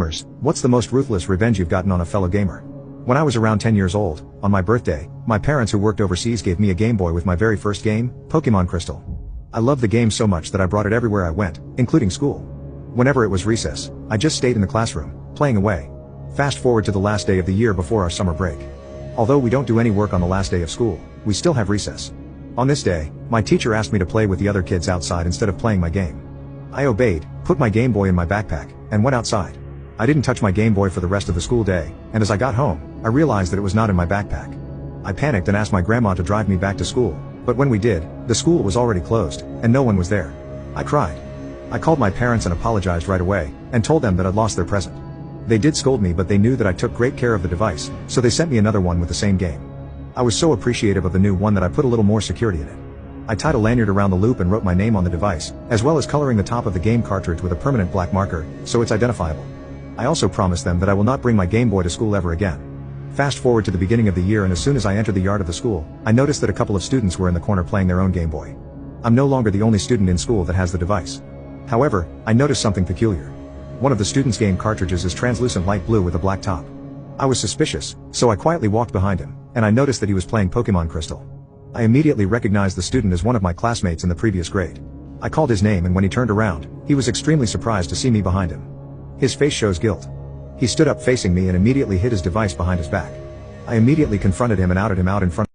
What's the most ruthless revenge you've gotten on a fellow gamer? When I was around 10 years old, on my birthday, my parents who worked overseas gave me a Game Boy with my very first game, Pokemon Crystal. I loved the game so much that I brought it everywhere I went, including school. Whenever it was recess, I just stayed in the classroom, playing away. Fast forward to the last day of the year before our summer break. Although we don't do any work on the last day of school, we still have recess. On this day, my teacher asked me to play with the other kids outside instead of playing my game. I obeyed, put my Game Boy in my backpack, and went outside. I didn't touch my Game Boy for the rest of the school day, and as I got home, I realized that it was not in my backpack. I panicked and asked my grandma to drive me back to school, but when we did, the school was already closed, and no one was there. I cried. I called my parents and apologized right away, and told them that I'd lost their present. They did scold me, but they knew that I took great care of the device, so they sent me another one with the same game. I was so appreciative of the new one that I put a little more security in it. I tied a lanyard around the loop and wrote my name on the device, as well as coloring the top of the game cartridge with a permanent black marker, so it's identifiable. I also promised them that I will not bring my Game Boy to school ever again. Fast forward to the beginning of the year, and as soon as I entered the yard of the school, I noticed that a couple of students were in the corner playing their own Game Boy. I'm no longer the only student in school that has the device. However, I noticed something peculiar. One of the students' game cartridges is translucent light blue with a black top. I was suspicious, so I quietly walked behind him, and I noticed that he was playing Pokemon Crystal. I immediately recognized the student as one of my classmates in the previous grade. I called his name, and when he turned around, he was extremely surprised to see me behind him. His face shows guilt. He stood up facing me and immediately hid his device behind his back. I immediately confronted him and outed him out in front